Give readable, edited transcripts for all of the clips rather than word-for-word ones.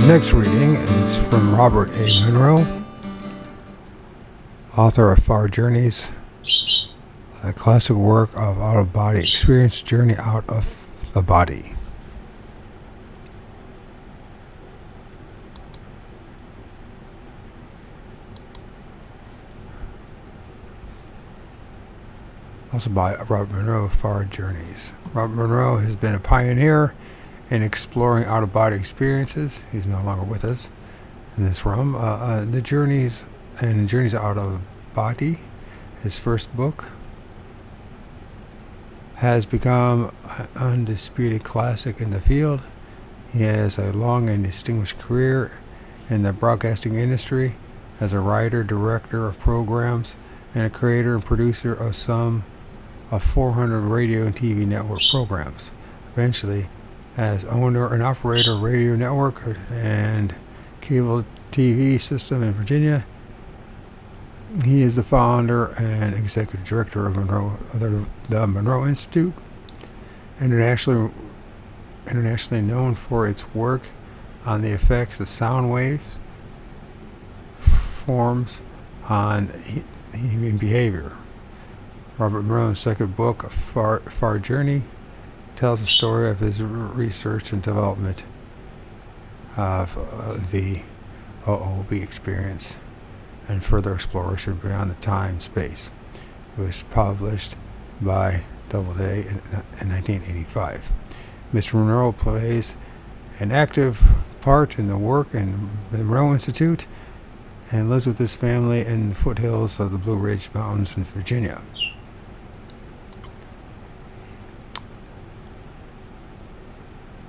next reading is from Robert A. Monroe, author of Far Journeys, a classic work of out-of-body experience, Journey Out of the Body. Also by Robert Monroe, Far Journeys. Robert Monroe has been a pioneer in exploring out-of-body experiences. He's no longer with us in this realm. The Journeys Out of Body, his first book, has become an undisputed classic in the field. He has a long and distinguished career in the broadcasting industry as a writer, director of programs, and a creator and producer of some of 400 radio and TV network programs. Eventually, as owner and operator of radio network and cable TV system in Virginia, he is the founder and executive director of the Monroe Institute, internationally known for its work on the effects of sound waves forms on human behavior. Robert Monroe's second book, Far Journey, tells the story of his research and development of the OOB experience and further exploration beyond the time and space. It was published by Doubleday in 1985. Mr. Monroe plays an active part in the work in the Monroe Institute and lives with his family in the foothills of the Blue Ridge Mountains in Virginia.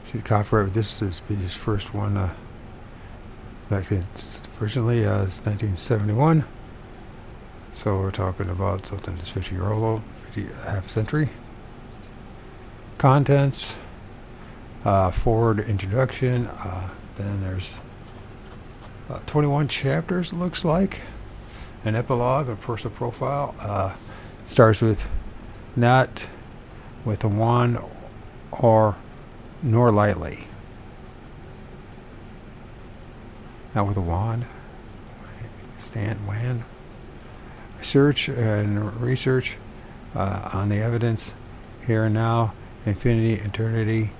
See the copyright. This is his first one. Back originally, it's 1971. So we're talking about something that's 50 years old, half a century. Contents, forward introduction. Then there's 21 chapters. It looks like an epilogue, a personal profile. Starts with not with a wand or nor lightly. Not with a wand. Wand. Search and research on the evidence here and now, infinity, eternity,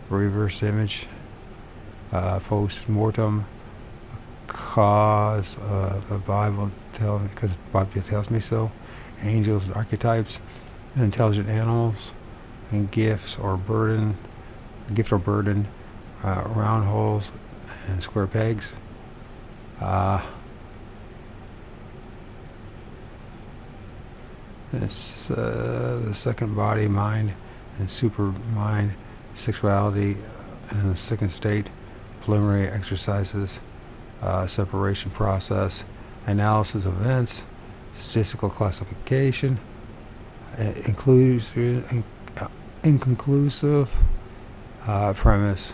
reverse image, post-mortem, cause, the Bible because the Bible tells me so, angels and archetypes, intelligent animals, and gifts or burden, round holes and square pegs. It's the second body, mind, and super mind, sexuality, and the second state, preliminary exercises, separation process, analysis of events, statistical classification, inconclusive premise,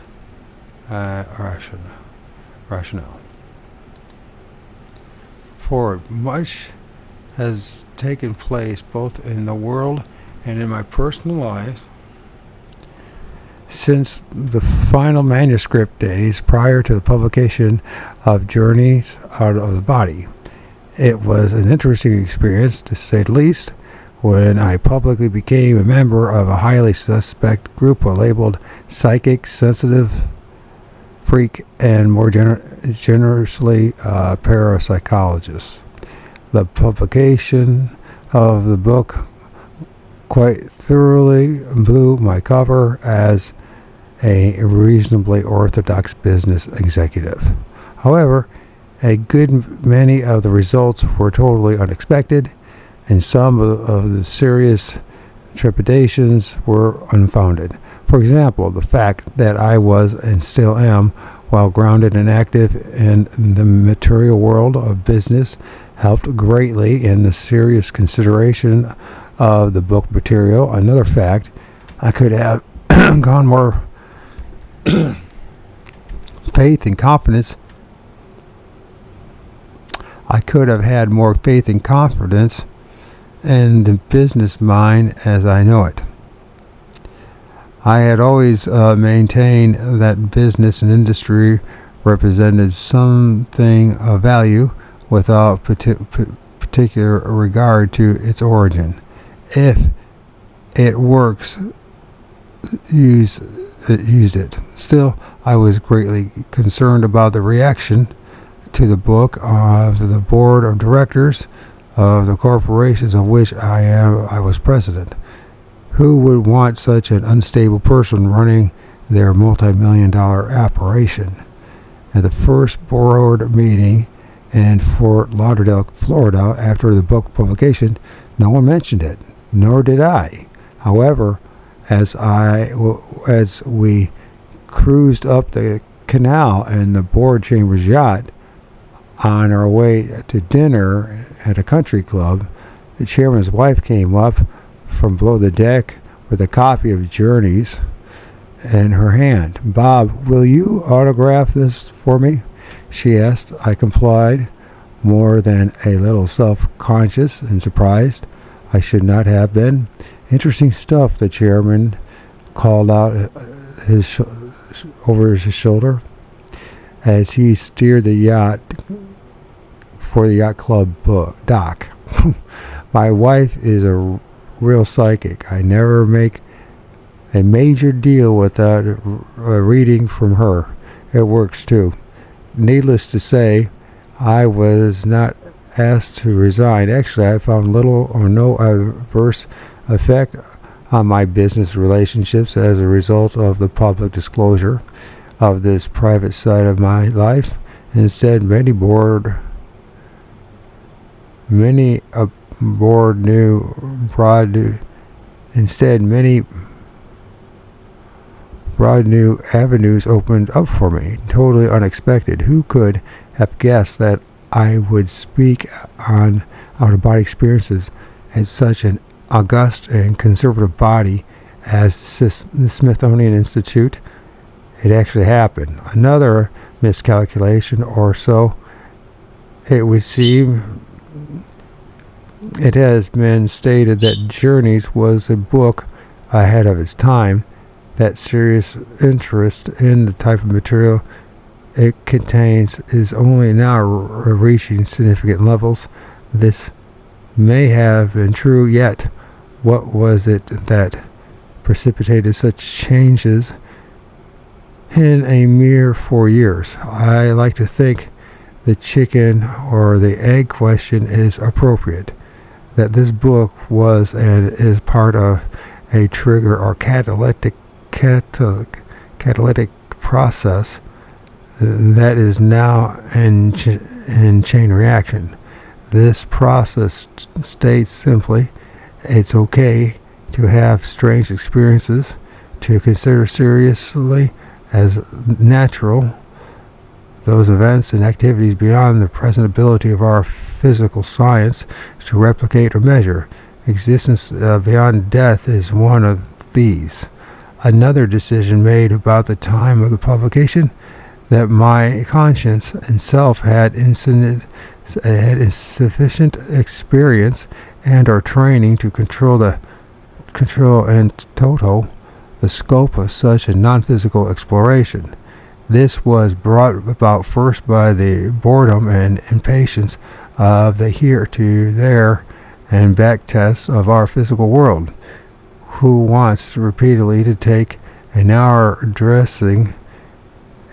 rationale. Foreword. Much has taken place both in the world and in my personal life since the final manuscript days prior to the publication of Journeys Out of the Body. It was an interesting experience, to say the least, when I publicly became a member of a highly suspect group labeled psychic, sensitive, freak, and more generously parapsychologists. The publication of the book quite thoroughly blew my cover as a reasonably orthodox business executive. However, a good many of the results were totally unexpected, and some of the serious trepidations were unfounded. For example, the fact that I was and still am, while grounded and active in the material world of business, helped greatly in the serious consideration of the book material. Another fact, I could have gone more faith and confidence. I could have had more faith and confidence in the business mind as I know it. I had always maintained that business and industry represented something of value without particular regard to its origin. If it works, used it. Still, I was greatly concerned about the reaction to the book of the board of directors of the corporations of which I was president. Who would want such an unstable person running their multi-million-dollar operation? At the first board meeting in Fort Lauderdale, Florida, after the book publication, no one mentioned it, nor did I. However, as we cruised up the canal in the board chamber's yacht on our way to dinner at a country club, the chairman's wife came up from below the deck with a copy of Journeys in her hand. "Bob, will you autograph this for me?" she asked. I complied, more than a little self-conscious and surprised. I should not have been. "Interesting stuff," the chairman called out over his shoulder as he steered the yacht for the yacht club dock. "My wife is a real psychic. I never make a major deal without a reading from her. It works too." Needless to say, I was not asked to resign. Actually, I found little or no adverse effect on my business relationships as a result of the public disclosure of this private side of my life. Instead, many broad new avenues opened up for me, totally unexpected. Who could have guessed that I would speak on out-of-body experiences at such an august and conservative body as the Smithsonian Institute? It actually happened. Another miscalculation or so, it would seem. It has been stated that Journeys was a book ahead of its time. That serious interest in the type of material it contains is only now reaching significant levels. This may have been true, yet what was it that precipitated such changes in a mere 4 years? I like to think the chicken or the egg question is appropriate. That this book was and is part of a trigger or catalytic process that is now in chain reaction. This process states simply, it's okay to have strange experiences, to consider seriously as natural those events and activities beyond the present ability of our physical science to replicate or measure. Existence beyond death is one of these. Another decision made about the time of the publication, that my conscience and self had sufficient experience and or training to control in toto the scope of such a non-physical exploration. This was brought about first by the boredom and impatience of the here to there and back tests of our physical world. Who wants repeatedly to take an hour dressing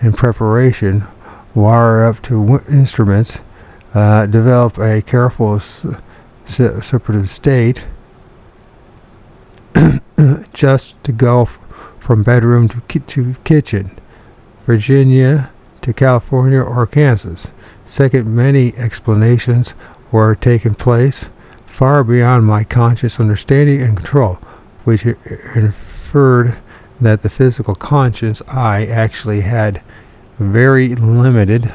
in preparation, wire up to instruments, develop a careful separative state, just to go from bedroom to kitchen, Virginia to California or Kansas? Second, many explanations were taking place far beyond my conscious understanding and control, which inferred that the physical conscious I actually had very limited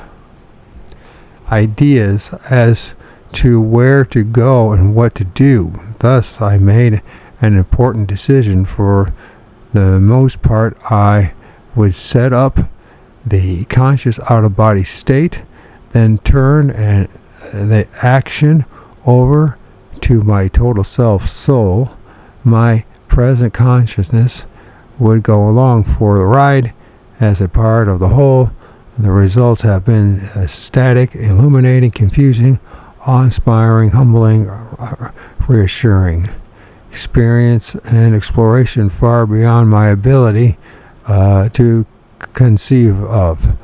ideas as to where to go and what to do. Thus, I made an important decision. For the most part, I would set up the conscious out-of-body state, then turn the action over to my total self soul. My present consciousness would go along for the ride as a part of the whole, The results have been ecstatic, illuminating, confusing, awe-inspiring, humbling, reassuring. Experience and exploration far beyond my ability to conceive of.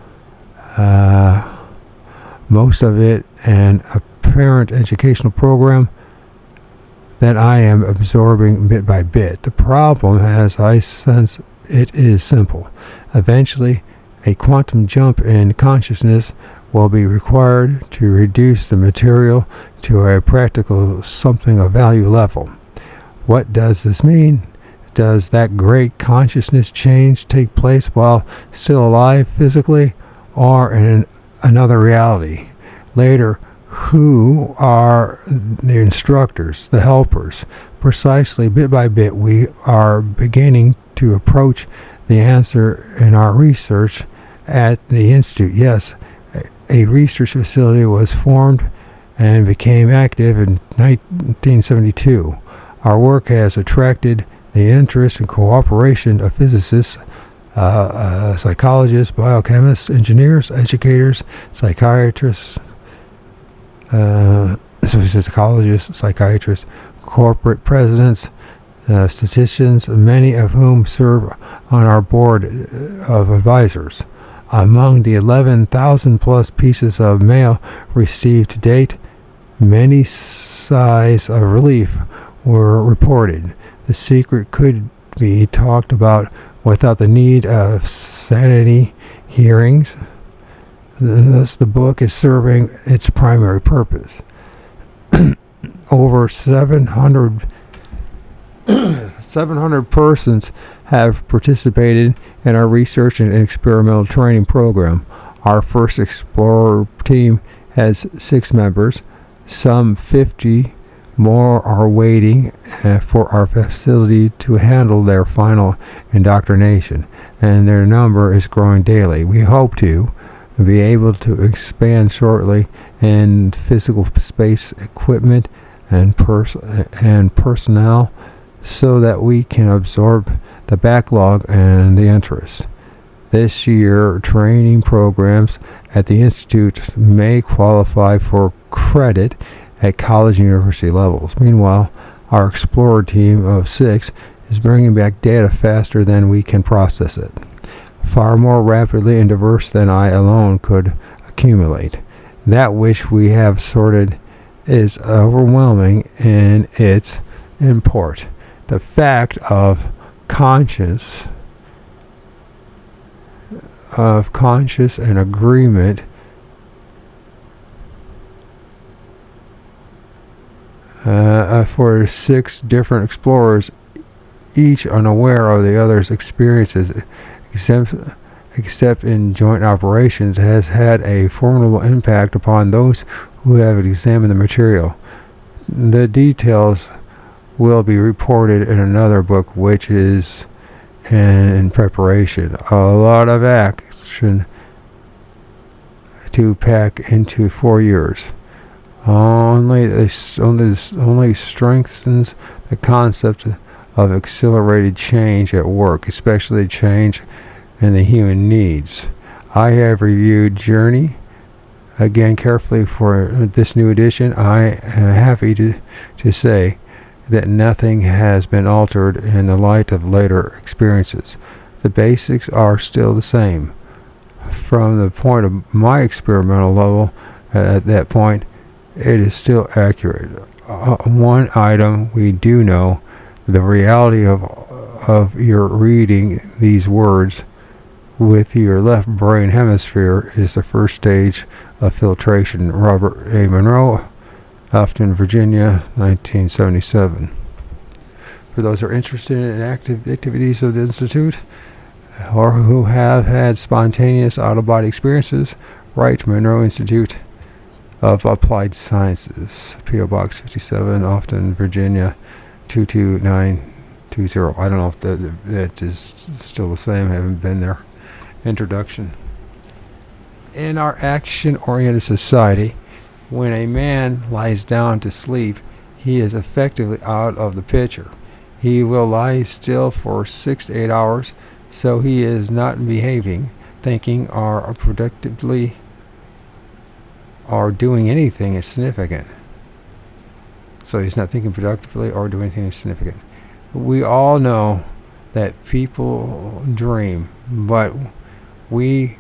Most of it an apparent educational program that I am absorbing bit by bit. The problem, as I sense it, is simple. Eventually, a quantum jump in consciousness will be required to reduce the material to a practical something of value level. What does this mean? Does that great consciousness change take place while still alive physically, or in another reality? Later, who are the instructors, the helpers? Precisely, bit by bit, we are beginning to approach the answer in our research at the Institute. Yes, a research facility was formed and became active in 1972. Our work has attracted the interest and cooperation of physicists, psychologists, biochemists, engineers, educators, psychiatrists, corporate presidents, statisticians, many of whom serve on our board of advisors. Among the 11,000 plus pieces of mail received to date, many sighs of relief were reported. The secret could be talked about without the need of sanity hearings. Thus, the book is serving its primary purpose. Over 700 persons have participated in our research and experimental training program. Our first Explorer team has 6 members. Some 50 more are waiting for our facility to handle their final indoctrination, and their number is growing daily. We hope to be able to expand shortly in physical space, equipment, and personnel, so that we can absorb the backlog and the interest. This year, training programs at the Institute may qualify for credit at college and university levels. Meanwhile, our Explorer team of 6 is bringing back data faster than we can process it, far more rapidly and diverse than I alone could accumulate. That which we have sorted is overwhelming in its import. The fact of conscious and agreement for 6 different explorers, each unaware of the other's experiences, except in joint operations, has had a formidable impact upon those who have examined the material. The details will be reported in another book, which is in preparation. A lot of action to pack into 4 years. Only strengthens the concept of accelerated change at work, especially change in the human needs. I have reviewed Journey again carefully for this new edition. I am happy to say that nothing has been altered in the light of later experiences. The basics are still the same. From the point of my experimental level, at that point, it is still accurate. One item we do know: the reality of your reading these words with your left brain hemisphere is the first stage of filtration. Robert A. Monroe, Afton, Virginia, 1977. For those who are interested in activities of the Institute, or who have had spontaneous out-of-body experiences, write Monroe Institute of Applied Sciences, P.O. Box 57, Afton, Virginia, 22920. I don't know if that is still the same. I haven't been there. Introduction. In our action-oriented society, when a man lies down to sleep, he is effectively out of the picture. He will lie still for 6 to 8 hours, so he is not behaving. thinking or productively or doing anything significant. So he's not thinking productively or doing anything significant. We all know that people dream, but we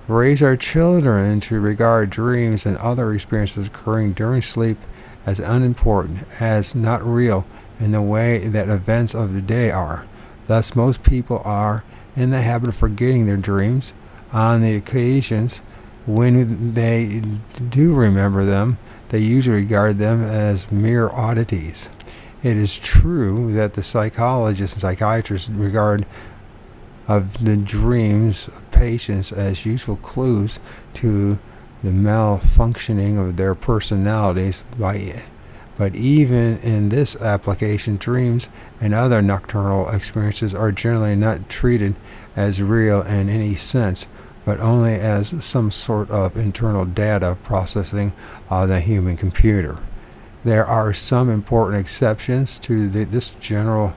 raise our children to regard dreams and other experiences occurring during sleep as unimportant, as not real in the way that events of the day are. Thus, most people are in the habit of forgetting their dreams on the occasions when they do remember them. They usually regard them as mere oddities. It is true that the psychologists and psychiatrists regard of the dreams of patients as useful clues to the malfunctioning of their personalities. But even in this application, dreams and other nocturnal experiences are generally not treated as real in any sense, but only as some sort of internal data processing of the human computer. There are some important exceptions to this general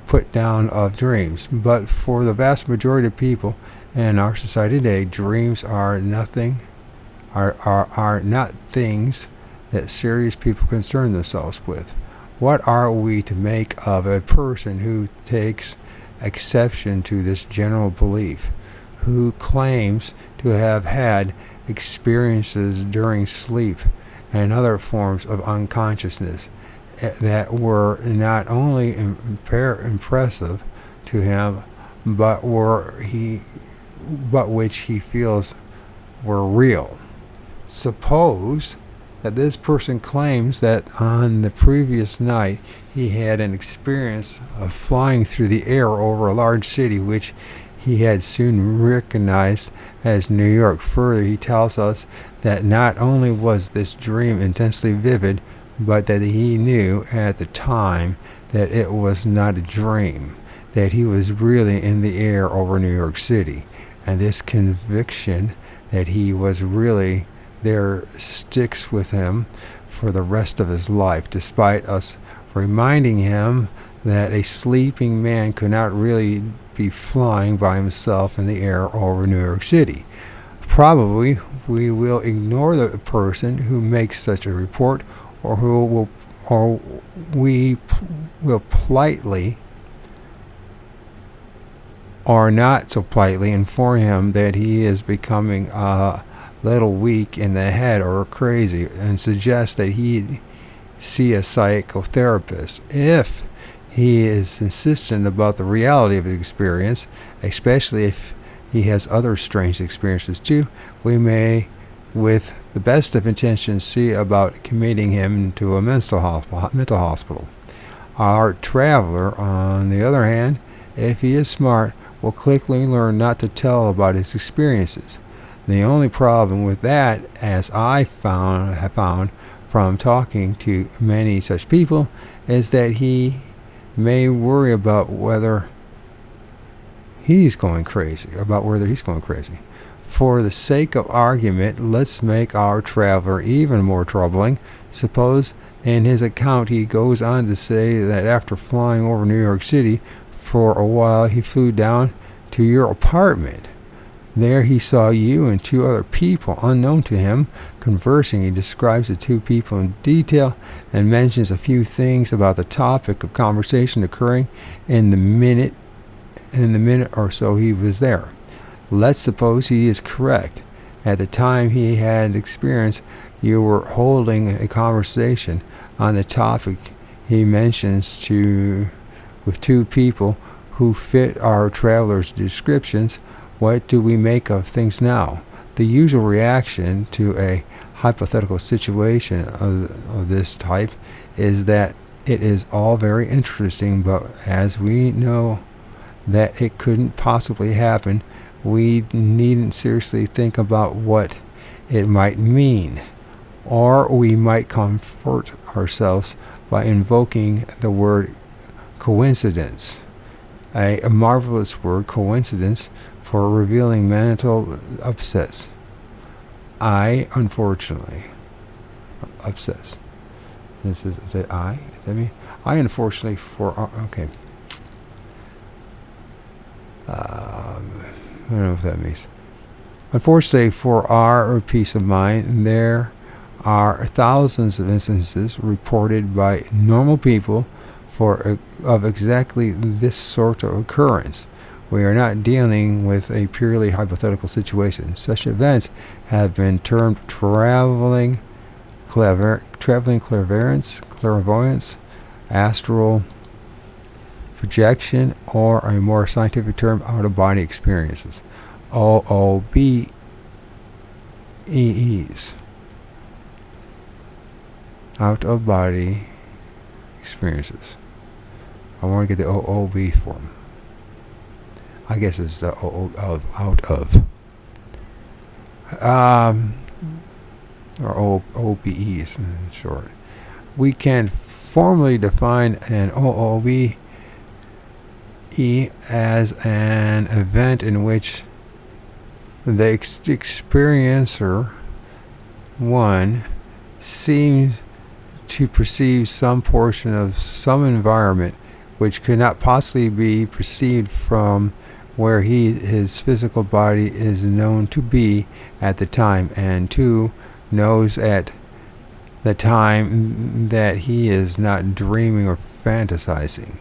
put down of dreams, but for the vast majority of people in our society today, dreams are not things that serious people concern themselves with. What are we to make of a person who takes exception to this general belief, who claims to have had experiences during sleep and other forms of unconsciousness that were not only impressive to him, but which he feels were real? Suppose that this person claims that on the previous night he had an experience of flying through the air over a large city, which he had soon recognized as New York. Further, he tells us that not only was this dream intensely vivid, but that he knew at the time that it was not a dream, that he was really in the air over New York City. And this conviction that he was really there sticks with him for the rest of his life, despite us reminding him that a sleeping man could not really be flying by himself in the air over New York City. Probably we will ignore the person who makes such a report, or we will politely or not so politely inform him that he is becoming a little weak in the head or crazy, and suggest that he see a psychotherapist. If he is insistent about the reality of the experience, especially if he has other strange experiences too, we may, with the best of intentions, see about committing him to a mental hospital. Our traveler, on the other hand, if he is smart, will quickly learn not to tell about his experiences. The only problem with that, as I have found from talking to many such people, is that he may worry about whether he's going crazy. For the sake of argument, let's make our traveler even more troubling. Suppose in his account he goes on to say that after flying over New York City for a while, he flew down to your apartment. There he saw you and two other people unknown to him conversing. He describes the two people in detail and mentions a few things about the topic of conversation occurring in the minute or so he was there. Let's suppose he is correct. At the time he had experience, you were holding a conversation on the topic he mentions with two people who fit our traveler's descriptions. What do we make of things now? The usual reaction to a hypothetical situation of this type is that it is all very interesting, but as we know that it couldn't possibly happen, we needn't seriously think about what it might mean. Or we might comfort ourselves by invoking the word coincidence, a marvelous word, coincidence, for revealing mental upsets. I unfortunately I don't know what that means. Unfortunately for our peace of mind, there are thousands of instances reported by normal people of exactly this sort of occurrence. We are not dealing with a purely hypothetical situation. Such events have been termed traveling clairvoyance, astral projection, or a more scientific term, out-of-body experiences. OOBEs. Out-of-body experiences. I want to get the OOB for them. I guess it's the out of. Or OBEs in short. We can formally define an OOB as an event in which the experiencer, one, seems to perceive some portion of some environment which could not possibly be perceived from where his physical body is known to be at the time, and two, knows at the time that he is not dreaming or fantasizing.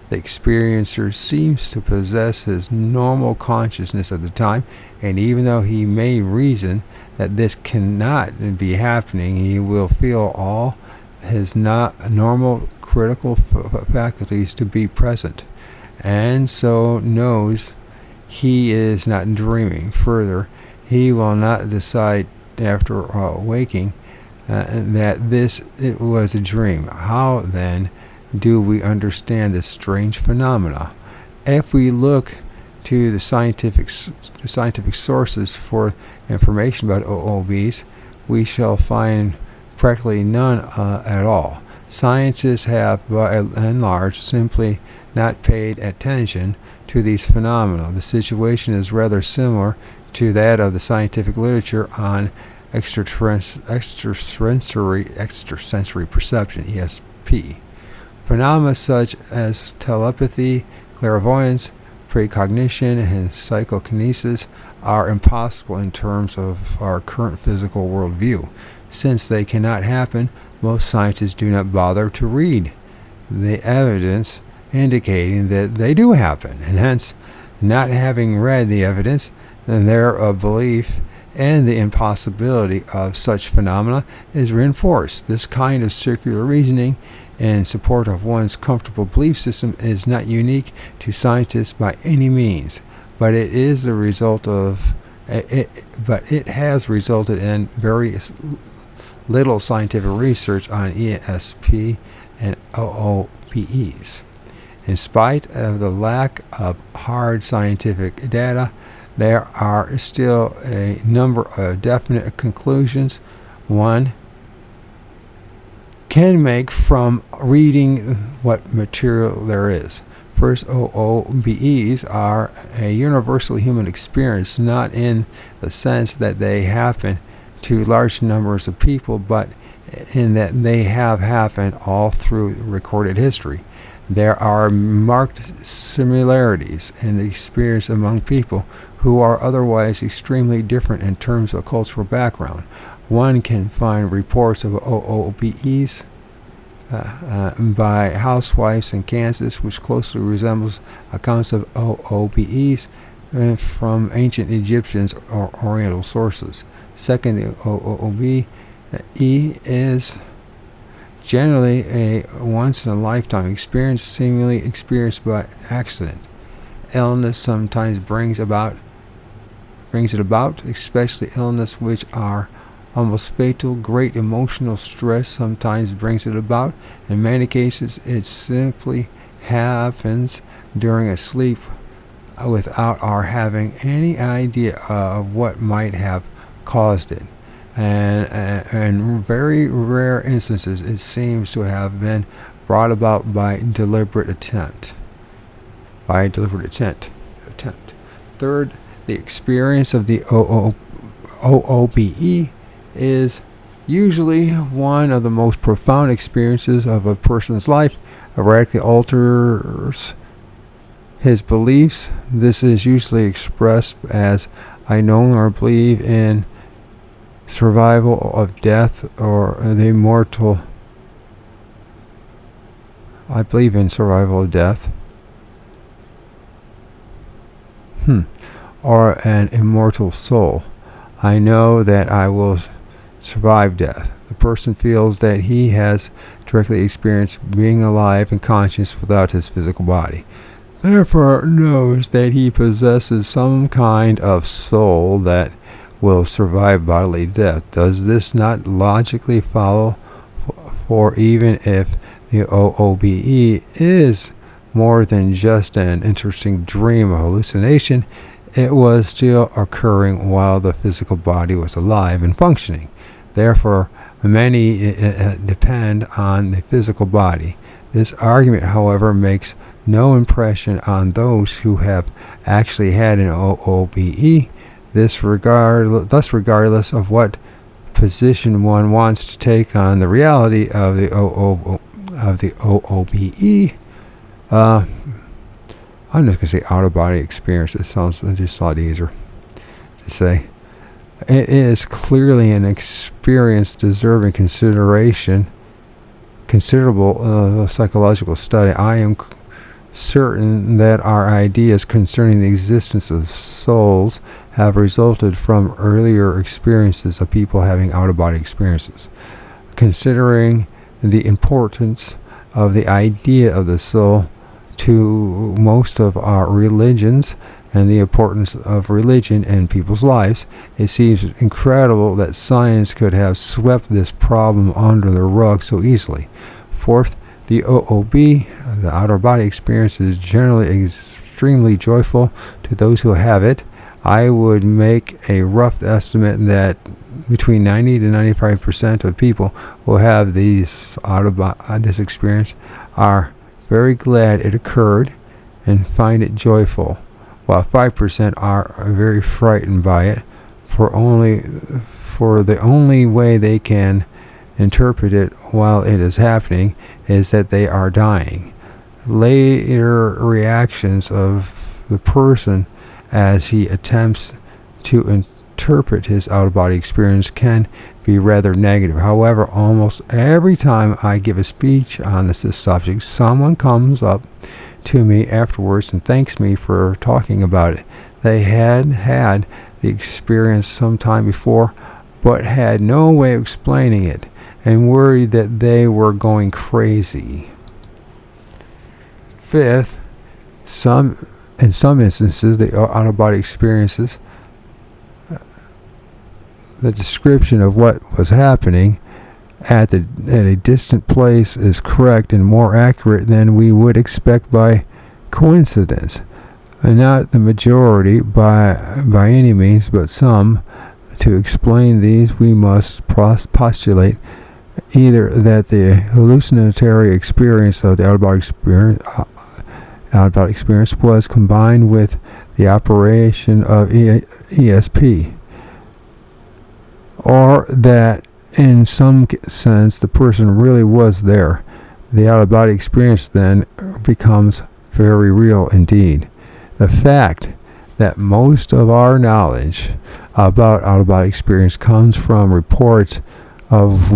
The experiencer seems to possess his normal consciousness at the time, and even though he may reason that this cannot be happening, he will feel all his not normal critical faculties to be present, and so knows he is not dreaming. Further, he will not decide after waking that it was a dream. How then do we understand this strange phenomena? If we look to the scientific sources for information about OOBs, we shall find practically none at all. Scientists have, by and large, simply not paid attention to these phenomena. The situation is rather similar to that of the scientific literature on extrasensory perception, ESP. Phenomena such as telepathy, clairvoyance, precognition, and psychokinesis are impossible in terms of our current physical worldview. Since they cannot happen, most scientists do not bother to read the evidence indicating that they do happen, and hence, not having read the evidence, their belief in the impossibility of such phenomena is reinforced. This kind of circular reasoning in support of one's comfortable belief system is not unique to scientists by any means, but it is the result of but it has resulted in very little scientific research on ESP and OOBEs. In spite of the lack of hard scientific data, there are still a number of definite conclusions one can make from reading what material there is. First, OOBEs are a universal human experience, not in the sense that they happen to large numbers of people, but in that they have happened all through recorded history. There are marked similarities in the experience among people who are otherwise extremely different in terms of cultural background. One can find reports of OOBEs by housewives in Kansas, which closely resembles accounts of OOBEs from ancient Egyptians or Oriental sources. Second, the OOBE is generally a once-in-a-lifetime experience, seemingly experienced by accident. Illness sometimes brings it about, especially illness which are almost fatal. Great emotional stress sometimes brings it about. In many cases, it simply happens during a sleep without our having any idea of what might have caused it. And in very rare instances, it seems to have been brought about by deliberate attempt. Third, the experience of the OOBE is usually one of the most profound experiences of a person's life. It radically alters his beliefs. This is usually expressed as, I no longer believe in survival of death or the immortal. I believe in survival of death. Or an immortal soul. I know that I will survive death. The person feels that he has directly experienced being alive and conscious without his physical body. Therefore knows that he possesses some kind of soul that will survive bodily death. Does this not logically follow? For even if the OOBE is more than just an interesting dream or hallucination, it was still occurring while the physical body was alive and functioning. Therefore, many depend on the physical body. This argument, however, makes no impression on those who have actually had an OOBE. Thus, regardless of what position one wants to take on the reality of the OOBE, I'm just going to say out-of-body experience. It sounds just a lot easier to say. It is clearly an experience deserving considerable psychological study. I am certain that our ideas concerning the existence of souls have resulted from earlier experiences of people having out-of-body experiences. Considering the importance of the idea of the soul to most of our religions and the importance of religion in people's lives, it seems incredible that science could have swept this problem under the rug so easily. Fourth, the OOB, the outer-body experience, is generally extremely joyful to those who have it. I would make a rough estimate that between 90 to 95% of people who have this experience are very glad it occurred and find it joyful, while 5% are very frightened by it, for the only way they can interpret it while it is happening is that they are dying. Later reactions of the person as he attempts to interpret his out-of-body experience can be rather negative. However, almost every time I give a speech on this subject, someone comes up to me afterwards and thanks me for talking about it. They had the experience some time before, but had no way of explaining it, and worried that they were going crazy. Fifth, in some instances, the out-of-body experiences, the description of what was happening at a distant place is correct and more accurate than we would expect by coincidence. And not the majority by any means, but some. To explain these, we must postulate either that the hallucinatory experience of the out-of-body experience was combined with the operation of ESP, or that in some sense the person really was there. The out-of-body experience then becomes very real indeed. The fact that most of our knowledge about out-of-body experience comes from reports of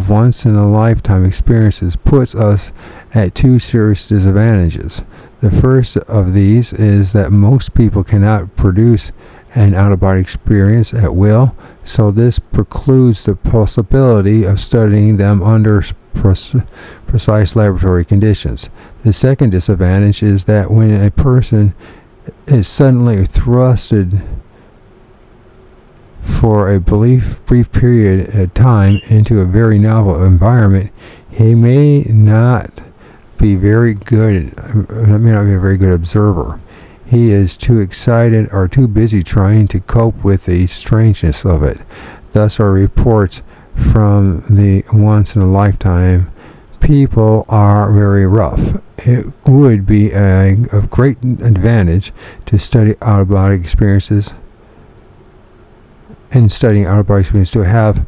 once-in-a-lifetime experiences puts us at two serious disadvantages. The first of these is that most people cannot produce an out-of-body experience at will, so this precludes the possibility of studying them under precise laboratory conditions. The second disadvantage is that when a person is suddenly thrusted for a brief period of time into a very novel environment, he may not be a very good observer. He is too excited or too busy trying to cope with the strangeness of it. Thus, our reports from the once-in-a-lifetime people are very rough. It would be of great advantage to study out-of-body experiences. In studying out-of-body experiences, to have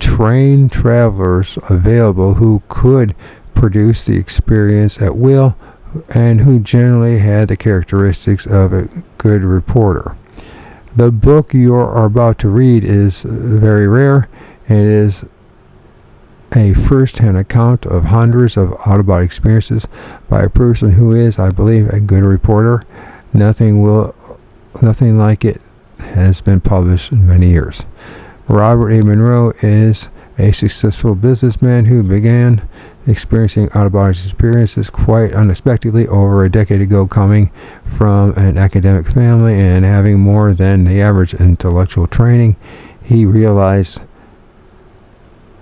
trained travelers available who could produce the experience at will, and who generally had the characteristics of a good reporter. The book you are about to read is very rare. It is a first-hand account of hundreds of out-of-body experiences by a person who is, I believe, a good reporter. Nothing like it has been published in many years. Robert A. Monroe is a successful businessman who began experiencing out-of-body experiences quite unexpectedly over a decade ago, coming from an academic family and having more than the average intellectual training. He realized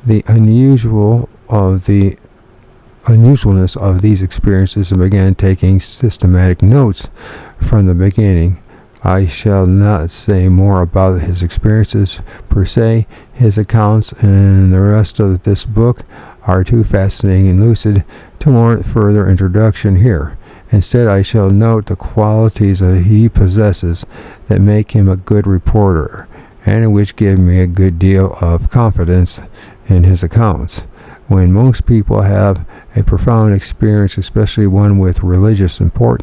the unusualness of these experiences and began taking systematic notes from the beginning. I shall not say more about his experiences per se. His accounts and the rest of this book are too fascinating and lucid to warrant further introduction here. Instead, I shall note the qualities that he possesses that make him a good reporter, and which give me a good deal of confidence in his accounts. When most people have a profound experience, especially one with religious import,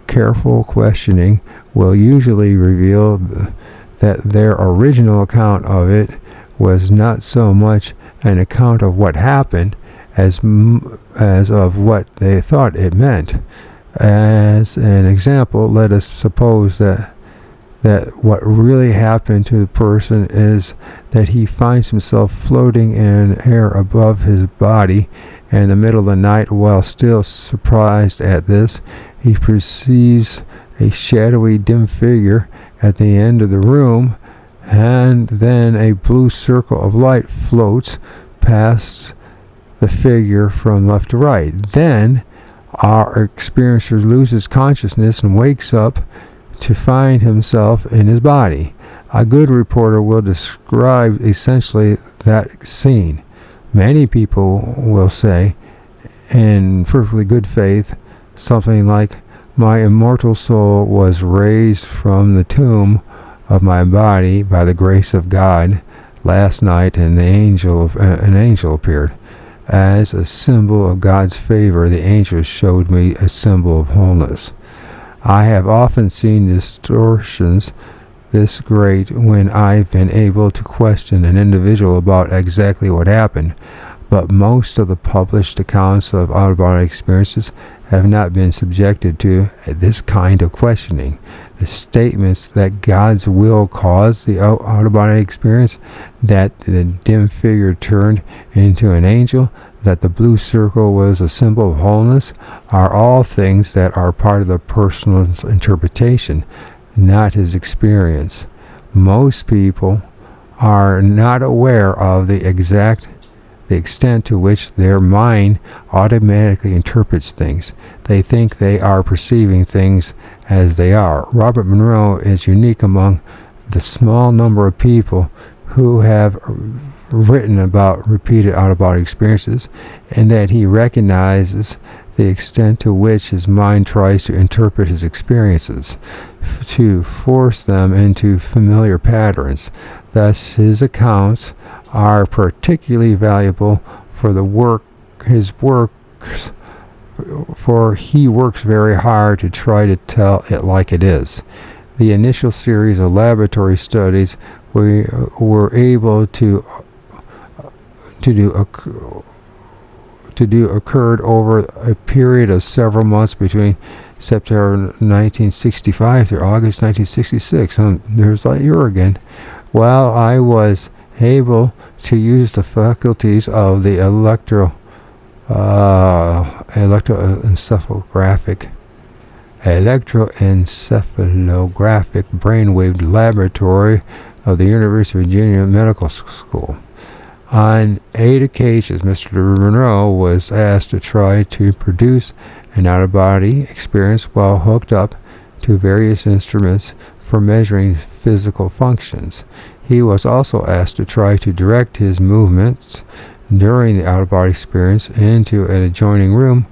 careful questioning will usually reveal that their original account of it was not so much an account of what happened as of what they thought it meant. As an example, let us suppose that what really happened to the person is that he finds himself floating in air above his body in the middle of the night. While still surprised at this, he perceives a shadowy, dim figure at the end of the room, and then a blue circle of light floats past the figure from left to right. Then our experiencer loses consciousness and wakes up to find himself in his body. A good reporter will describe essentially that scene. Many people will say, in perfectly good faith, something like, "My immortal soul was raised from the tomb of my body by the grace of God last night, and an angel appeared. As a symbol of God's favor, the angel showed me a symbol of wholeness." I have often seen distortions this great when I've been able to question an individual about exactly what happened, but most of the published accounts of out-of-body experiences have not been subjected to this kind of questioning. The statements that God's will caused the out-of-body experience, that the dim figure turned into an angel, that the blue circle was a symbol of wholeness, are all things that are part of the person's interpretation, not his experience. Most people are not aware of the extent to which their mind automatically interprets things. They think they are perceiving things as they are. Robert Monroe is unique among the small number of people who have written about repeated out-of-body experiences, and that he recognizes the extent to which his mind tries to interpret his experiences, to force them into familiar patterns. Thus, his accounts are particularly valuable for for he works very hard to try to tell it like it is. The initial series of laboratory studies we were able to do occurred over a period of several months between September 1965 through August 1966. There's that year again. While I was able to use the faculties of the electroencephalographic brainwave laboratory of the University of Virginia Medical School. On 8 occasions, Mr. Monroe was asked to try to produce an out-of-body experience while hooked up to various instruments for measuring physical functions. He was also asked to try to direct his movements during the out-of-body experience into an adjoining room,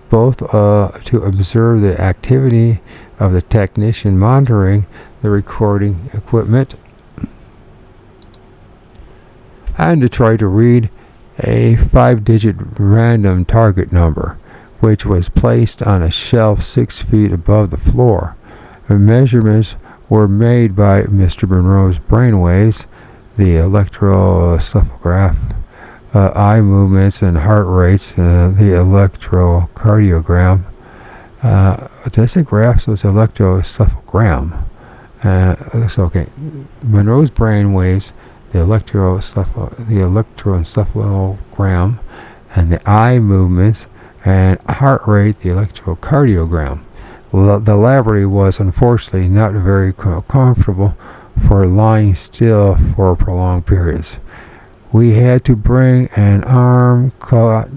both to observe the activity of the technician monitoring the recording equipment and to try to read a 5-digit random target number, which was placed on a shelf 6 feet above the floor. The measurements were made by Mr. Monroe's brainwaves, the electroencephalograph, eye movements and heart rates, the electrocardiogram. Did I say graph? So it's electroencephalogram. Okay. Monroe's brainwaves, the electroencephalogram, and the eye movements and heart rate, the electrocardiogram. The laboratory was unfortunately not very comfortable for lying still for prolonged periods. We had to bring an army cot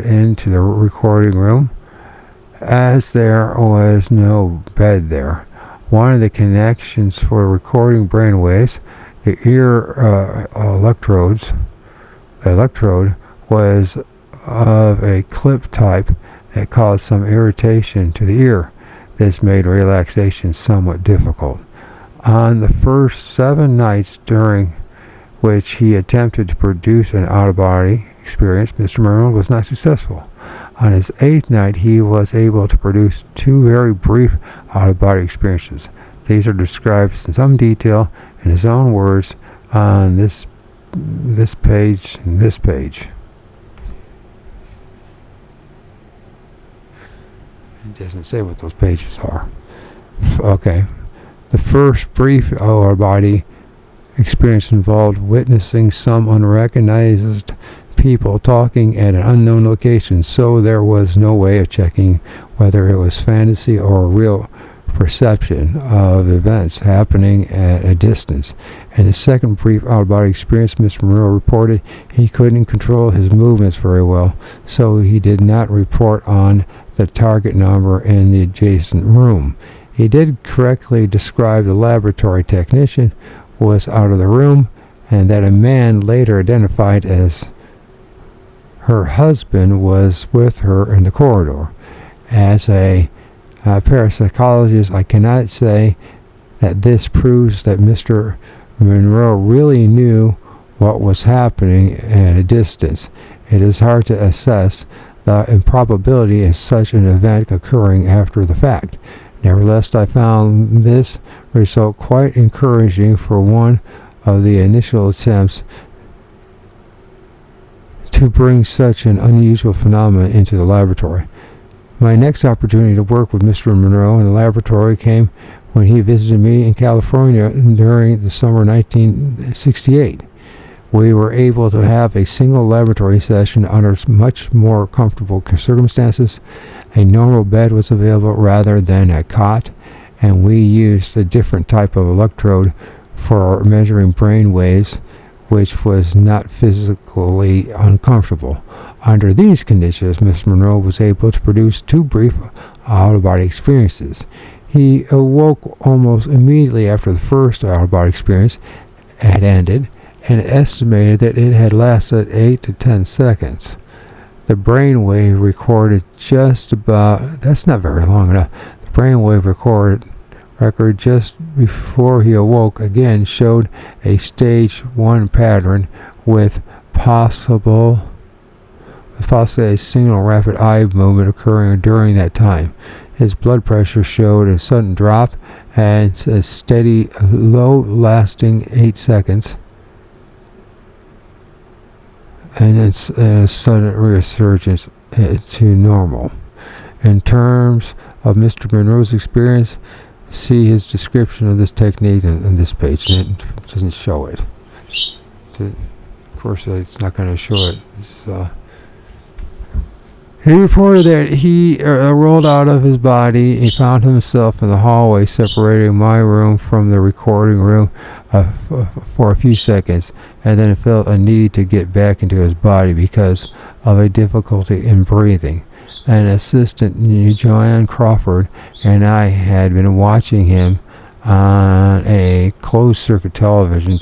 into the recording room, as there was no bed there. One of the connections for recording brainwaves, the ear electrode was of a clip type that caused some irritation to the ear. This made relaxation somewhat difficult. On the first 7 nights during which he attempted to produce an out-of-body experience, Mr. Monroe was not successful. On his 8th night, he was able to produce 2 very brief out-of-body experiences. These are described in some detail in his own words on this page and this page. It doesn't say what those pages are. Okay. The first brief out-of-body experience involved witnessing some unrecognized people talking at an unknown location, so there was no way of checking whether it was fantasy or real perception of events happening at a distance. In the second brief out-of-body experience, Mr. Monroe reported he couldn't control his movements very well, so he did not report on the target number in the adjacent room. He did correctly describe the laboratory technician was out of the room, and that a man later identified as her husband was with her in the corridor. As a parapsychologist, I cannot say that this proves that Mr. Monroe really knew what was happening at a distance. It is hard to assess the improbability of such an event occurring after the fact. Nevertheless, I found this result quite encouraging for one of the initial attempts to bring such an unusual phenomenon into the laboratory. My next opportunity to work with Mr. Monroe in the laboratory came when he visited me in California during the summer 1968. We were able to have a single laboratory session under much more comfortable circumstances. A normal bed was available rather than a cot, and we used a different type of electrode for measuring brain waves, which was not physically uncomfortable. Under these conditions, Mr. Monroe was able to produce 2 brief out-of-body experiences. He awoke almost immediately after the first out-of-body experience had ended, and estimated that it had lasted 8 to 10 seconds. The brainwave recorded just about, that's not very long enough, the brainwave record just before he awoke again showed a stage 1 pattern with possibly a single rapid eye movement occurring during that time. His blood pressure showed a sudden drop and a steady low lasting 8 seconds, and it's a sudden resurgence to normal. In terms of Mr. Monroe's experience, see his description of this technique in this page, and it doesn't show it. Of course, it's not going to show it. He reported that he rolled out of his body. He found himself in the hallway separating my room from the recording room for a few seconds, and then felt a need to get back into his body because of a difficulty in breathing. An assistant, Joanne Crawford, and I had been watching him on a closed-circuit television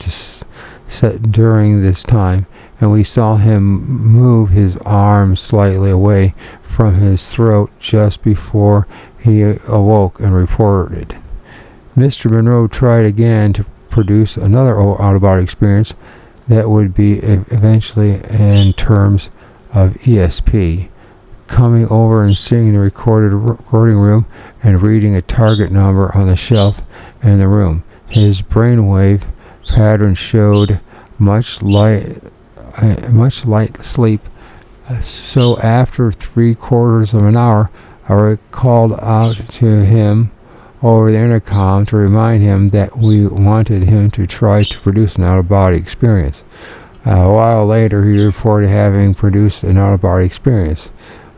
set during this time, and we saw him move his arm slightly away from his throat just before he awoke and reported. Mr. Monroe tried again to produce another out-of-body experience that would be eventually in terms of ESP, coming over and seeing the recording room and reading a target number on the shelf in the room. His brainwave pattern showed much light sleep. So after 3/4 of an hour, I called out to him over the intercom to remind him that we wanted him to try to produce an out-of-body experience. A while later, he reported having produced an out-of-body experience,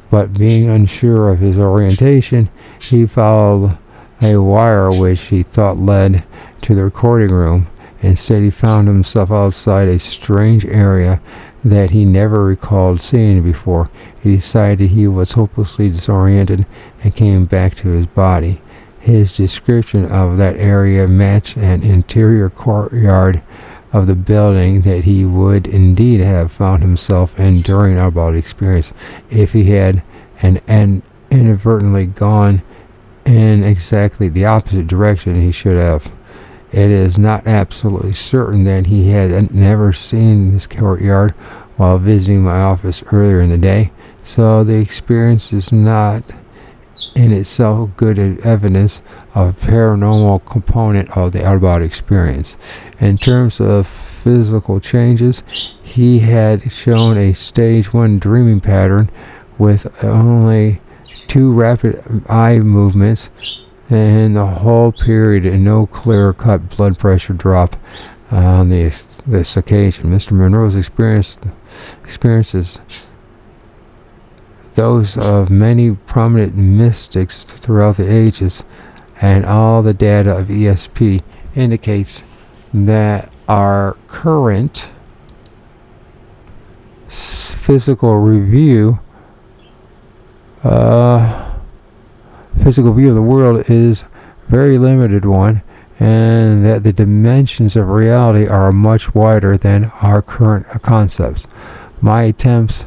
but being unsure of his orientation, he followed a wire which he thought led to the recording room. Instead, he found himself outside a strange area that he never recalled seeing before. He decided he was hopelessly disoriented and came back to his body. His description of that area matched an interior courtyard of the building that he would indeed have found himself in during an out-of-body experience if he had inadvertently gone in exactly the opposite direction he should have. It is not absolutely certain that he had never seen this courtyard while visiting my office earlier in the day, so the experience is not in itself good evidence of paranormal component of the out-of-body experience. In terms of physical changes, he had shown a stage 1 dreaming pattern with only 2 rapid eye movements in the whole period and no clear-cut blood pressure drop on this occasion. Mr. Monroe's experiences, those of many prominent mystics throughout the ages, and all the data of ESP indicates that our current physical view of the world is very limited one, and that the dimensions of reality are much wider than our current concepts. My attempts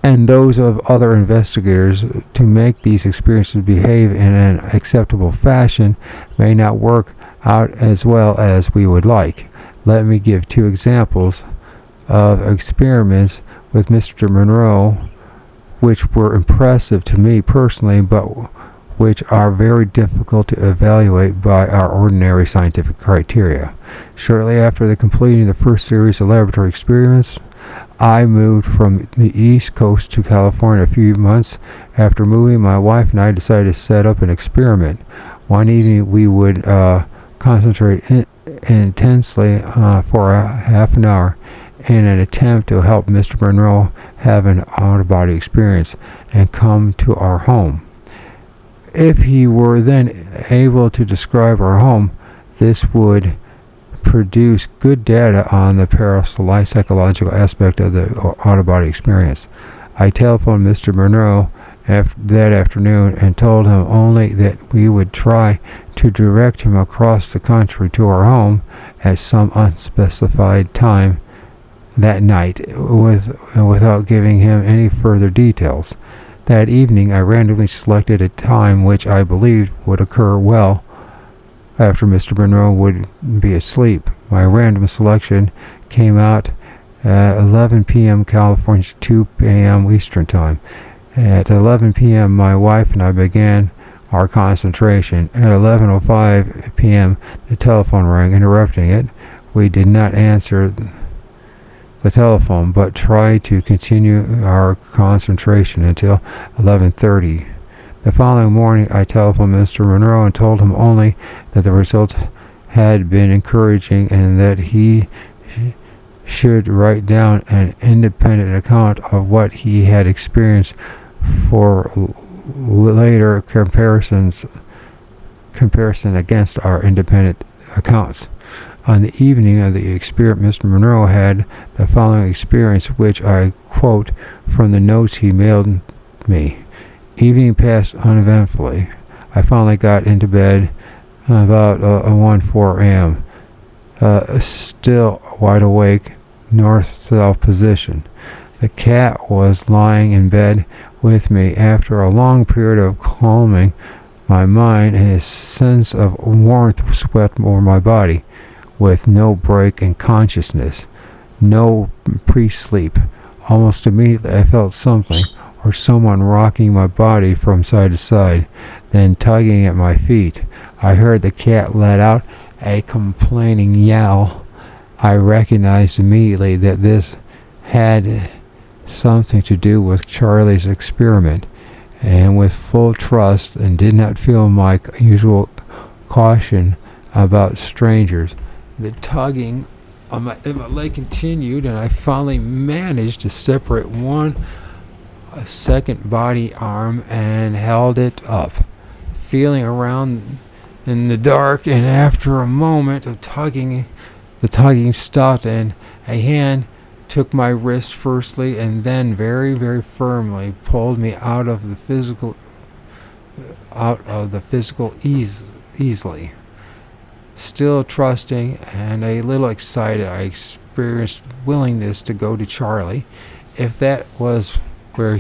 and those of other investigators to make these experiences behave in an acceptable fashion may not work out as well as we would like. Let me give 2 examples of experiments with Mr. Monroe which were impressive to me personally, but which are very difficult to evaluate by our ordinary scientific criteria. Shortly after completing the first series of laboratory experiments, I moved from the East Coast to California. A few months after moving, my wife and I decided to set up an experiment. One evening we would concentrate intensely for a half an hour in an attempt to help Mr. Monroe have an out-of-body experience and come to our home. If he were then able to describe our home, this would produce good data on the parapsychological aspect of the out-of-body experience. I telephoned Mr. Monroe that afternoon and told him only that we would try to direct him across the country to our home at some unspecified time that night without giving him any further details. That evening, I randomly selected a time which I believed would occur well after Mr. Monroe would be asleep. My random selection came out at 11 p.m. California, 2 a.m. Eastern Time. At 11 p.m., my wife and I began our concentration. At 11:05 p.m., the telephone rang, interrupting it. We did not answer the telephone, but tried to continue our concentration until 11:30. The following morning, I telephoned Mr. Monroe and told him only that the results had been encouraging and that he should write down an independent account of what he had experienced for later comparison against our independent accounts. On the evening of the experiment, Mr. Monroe had the following experience, which I quote from the notes he mailed me. Evening passed uneventfully. I finally got into bed about 1:04 a.m. Still wide awake, north-south position. The cat was lying in bed with me. After a long period of calming my mind, a sense of warmth swept over my body. With no break in consciousness, no pre-sleep. Almost immediately I felt something, or someone rocking my body from side to side, then tugging at my feet. I heard the cat let out a complaining yell. I recognized immediately that this had something to do with Charlie's experiment, and with full trust, and did not feel my usual caution about strangers. The tugging on my leg continued, and I finally managed to separate a second body arm and held it up, feeling around in the dark, and after a moment of tugging, the tugging stopped, and a hand took my wrist firstly, and then very, very firmly pulled me out of the physical easily. Still trusting and a little excited, I experienced willingness to go to Charlie, if that was where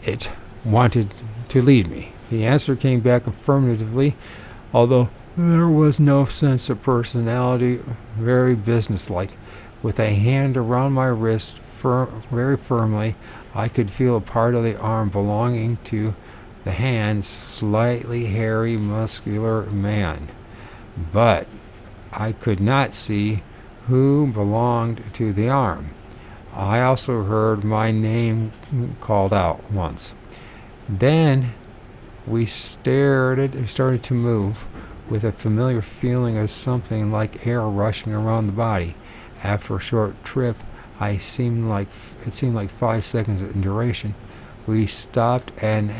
it wanted to lead me. The answer came back affirmatively, although there was no sense of personality, very businesslike. With a hand around my wrist very firmly, I could feel a part of the arm belonging to the hand, slightly hairy, muscular man. But I could not see who belonged to the arm. I also heard my name called out once. Then we started to move with a familiar feeling of something like air rushing around the body. After a short trip, it seemed like 5 seconds in duration. We stopped, and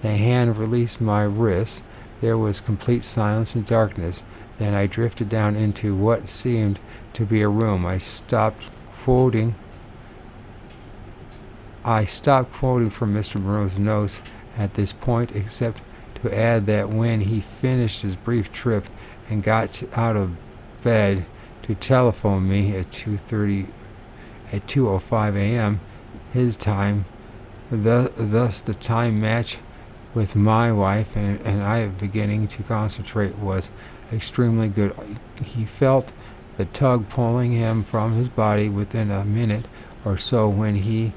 the hand released my wrist. There was complete silence and darkness. Then I drifted down into what seemed to be a room. I stopped quoting from Mr. Monroe's notes at this point, except to add that when he finished his brief trip and got out of bed to telephone me at 2:05 a.m. his time, thus the time match with my wife and I beginning to concentrate was extremely good. He felt the tug pulling him from his body within a minute or so when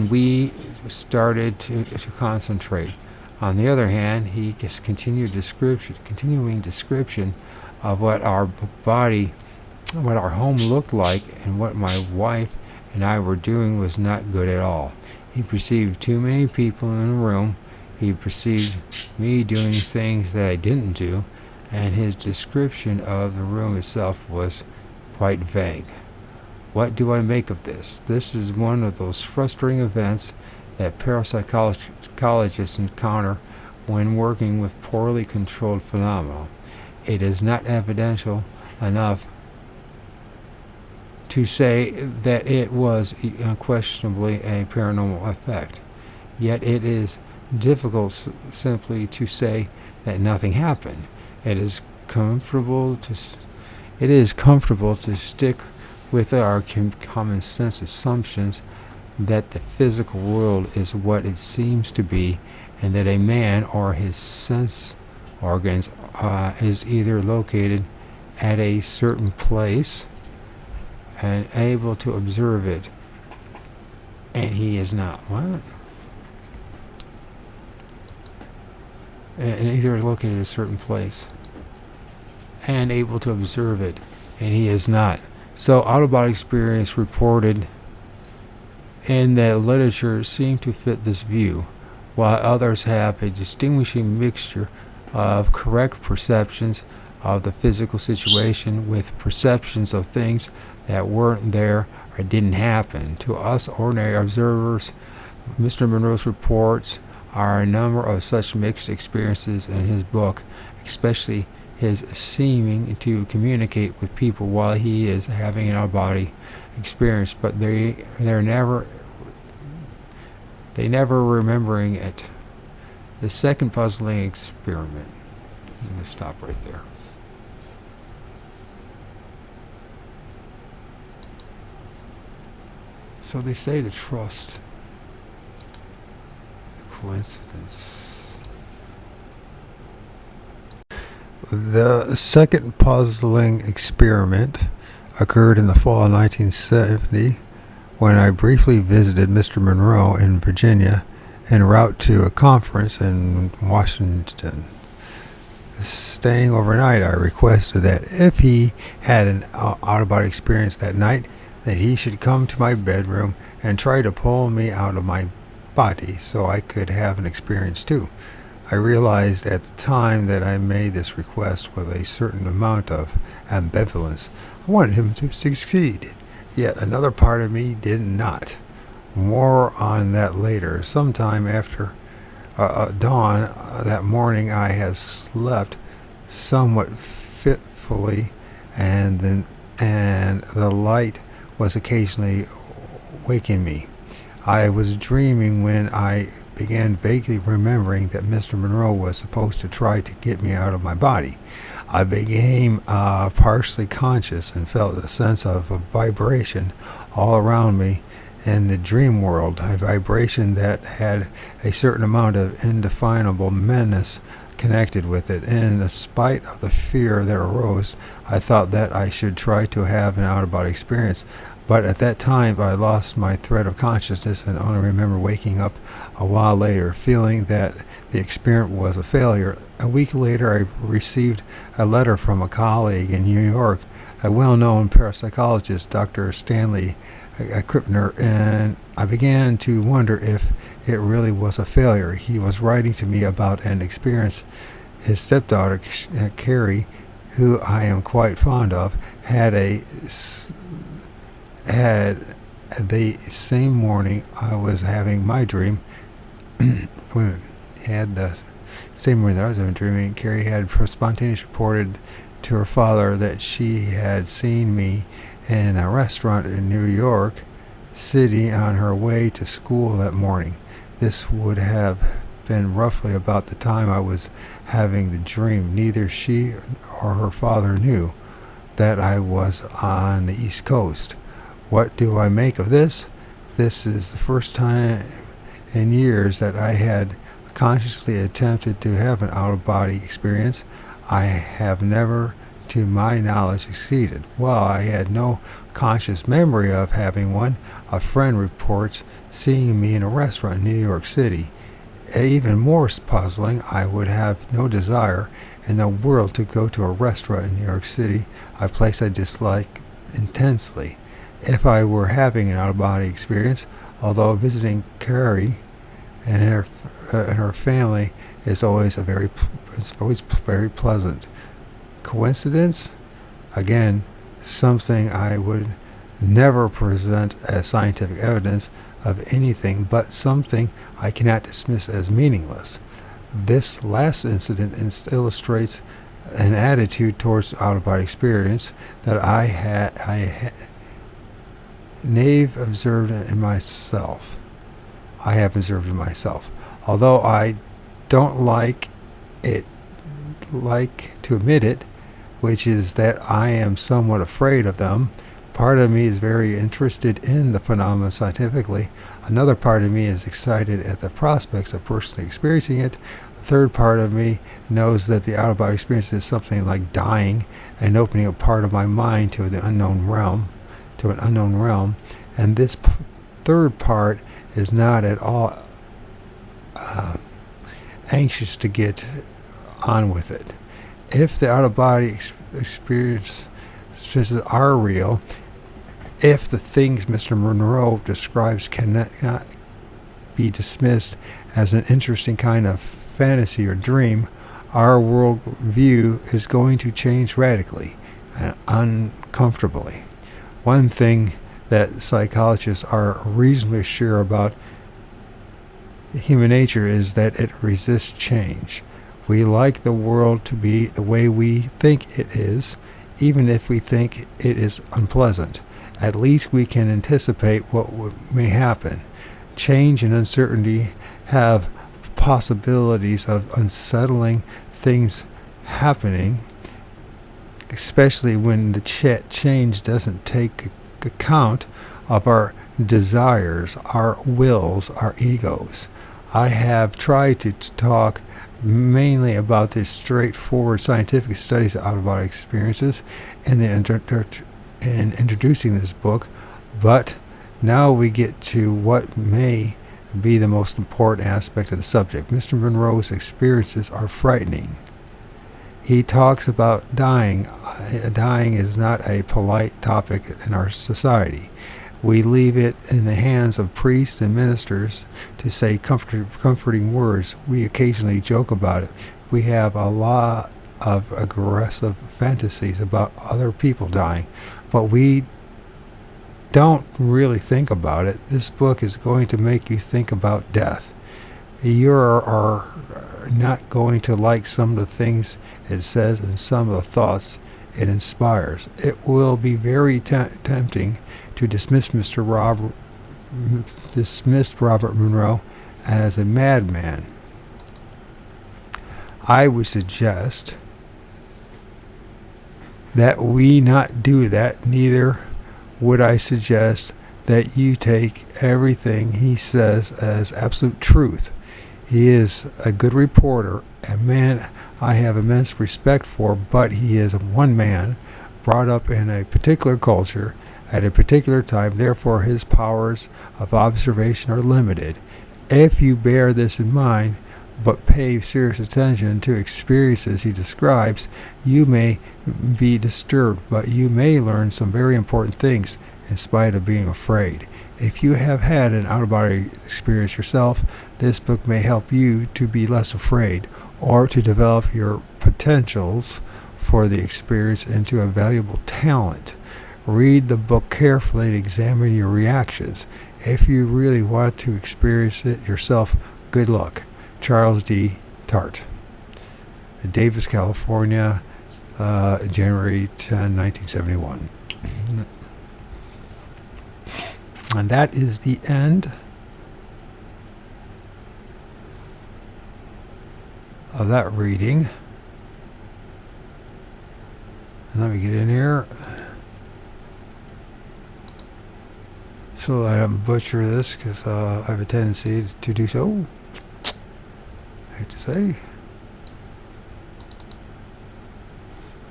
we started to concentrate. On the other hand, he just continuing description of what our home looked like and what my wife and I were doing was not good at all. He perceived too many people in the room. He perceived me doing things that I didn't do, and his description of the room itself was quite vague. What do I make of this? This is one of those frustrating events that parapsychologists encounter when working with poorly controlled phenomena. It is not evidential enough to say that it was unquestionably a paranormal effect. Yet it is difficult simply to say that nothing happened. It is comfortable to stick with our common sense assumptions that the physical world is what it seems to be, and that a man or his sense organs is either located at a certain place and able to observe it, and he is not. What? And either located at a certain place and able to observe it, and he is not. So out-of-body experience reported in the literature seem to fit this view, while others have a distinguishing mixture of correct perceptions of the physical situation with perceptions of things that weren't there or didn't happen. To us ordinary observers, Mr. Monroe's reports are a number of such mixed experiences in his book, especially his seeming to communicate with people while he is having an out-of-body experience, but they never remembering it. The second puzzling experiment. I'm going to stop right there. So they say to trust the coincidence. The second puzzling experiment occurred in the fall of 1970 when I briefly visited Mr. Monroe in Virginia en route to a conference in Washington. Staying overnight, I requested that if he had an out-of-body experience that night, that he should come to my bedroom and try to pull me out of my body so I could have an experience too. I realized at the time that I made this request with a certain amount of ambivalence. I wanted him to succeed, yet another part of me did not. More on that later. Sometime after dawn that morning, I had slept somewhat fitfully, and the light was occasionally waking me. I was dreaming when I began vaguely remembering that Mr. Monroe was supposed to try to get me out of my body. I became partially conscious and felt a sense of a vibration all around me in the dream world, a vibration that had a certain amount of indefinable menace connected with it. In spite of the fear that arose, I thought that I should try to have an out-of-body experience. But at that time, I lost my thread of consciousness and only remember waking up a while later, feeling that the experiment was a failure. A week later, I received a letter from a colleague in New York, a well-known parapsychologist, Dr. Stanley Krippner, and I began to wonder if it really was a failure. He was writing to me about an experience his stepdaughter, Carrie, who I am quite fond of, had the same morning I was having my dream. Had the same morning that I was having dreaming, Carrie had spontaneously reported to her father that she had seen me in a restaurant in New York City on her way to school that morning. This would have been roughly about the time I was having the dream. Neither she or her father knew that I was on the East Coast. What do I make of this? This is the first time in years that I had consciously attempted to have an out-of-body experience. I have never, to my knowledge, succeeded. While I had no conscious memory of having one, a friend reports seeing me in a restaurant in New York City. Even more puzzling, I would have no desire in the world to go to a restaurant in New York City, a place I dislike intensely. If I were having an out-of-body experience, although visiting Carrie and her family is always very pleasant. Coincidence? Again, something I would never present as scientific evidence of anything, but something I cannot dismiss as meaningless. This last incident illustrates an attitude towards out-of-body experience that I have observed in myself. Although I don't like to admit it, which is that I am somewhat afraid of them. Part of me is very interested in the phenomena scientifically. Another part of me is excited at the prospects of personally experiencing it. The third part of me knows that the out-of-body experience is something like dying and opening a part of my mind to the unknown realm, and this third part is not at all anxious to get on with it. If the out-of-body experiences are real, if the things Mr. Monroe describes cannot be dismissed as an interesting kind of fantasy or dream, our world view is going to change radically and uncomfortably. One thing that psychologists are reasonably sure about human nature is that it resists change. We like the world to be the way we think it is, even if we think it is unpleasant. At least we can anticipate what may happen. Change and uncertainty have possibilities of unsettling things happening, especially when the change doesn't take account of our desires, our wills, our egos. I have tried to talk mainly about the straightforward scientific studies of out-of-body experiences in introducing this book, but Now we get to what may be the most important aspect of the subject. Mr. Monroe's experiences are frightening. He talks about dying. Dying is not a polite topic in our society. We leave it in the hands of priests and ministers to say comforting words. We occasionally joke about it. We have a lot of aggressive fantasies about other people dying, but we don't really think about it. This book is going to make you think about death. You are not going to like some of the things it says and some of the thoughts it inspires. It will be very tempting to dismiss Robert Monroe as a madman. I would suggest that we not do that. Neither would I suggest that you take everything he says as absolute truth. He is a good reporter, a man I have immense respect for, but he is one man brought up in a particular culture at a particular time. Therefore, his powers of observation are limited. If you bear this in mind, but pay serious attention to experiences he describes, you may be disturbed, but you may learn some very important things in spite of being afraid. If you have had an out-of-body experience yourself, this book may help you to be less afraid or to develop your potentials for the experience into a valuable talent. Read the book carefully and examine your reactions. If you really want to experience it yourself, good luck. Charles D. Tart. Davis, California, January 10, 1971. And that is the end of that reading. And let me get in here so I don't butcher this, because I have a tendency to do so. I hate to say.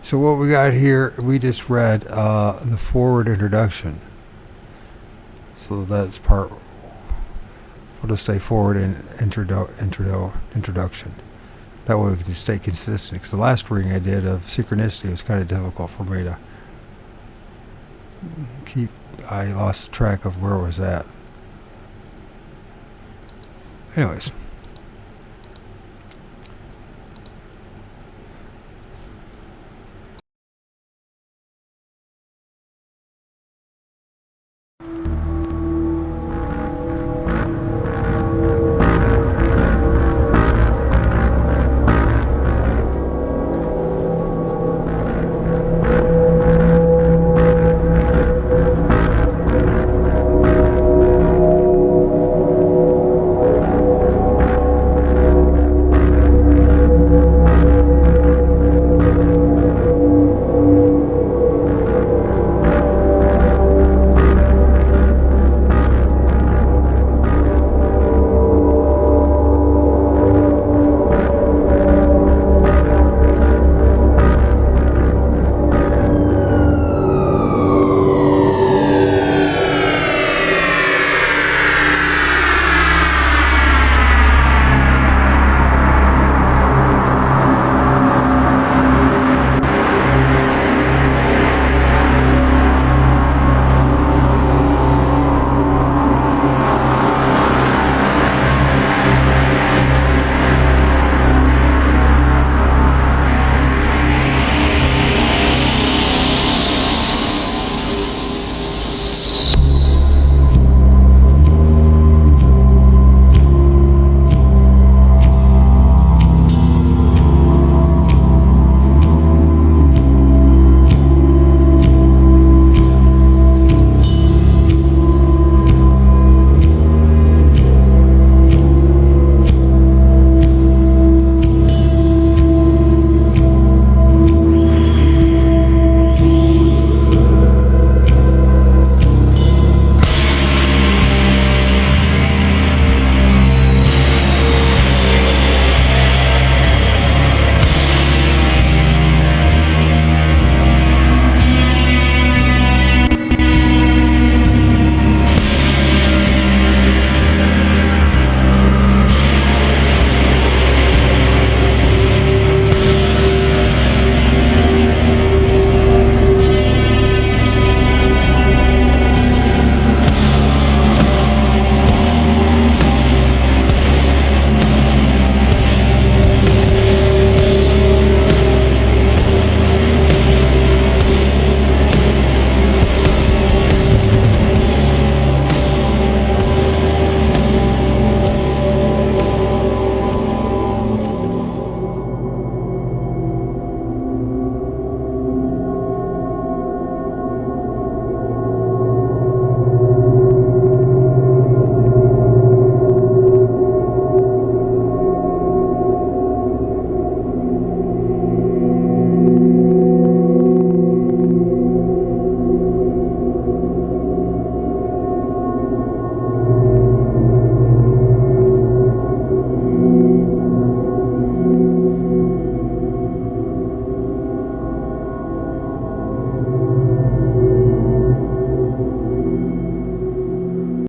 So what we got here, we just read the forward introduction. So that's part, we'll just say forward and introduction. That way we can stay consistent, because the last reading I did of synchronicity was kind of difficult for me to keep. I lost track of where it was at. Anyways.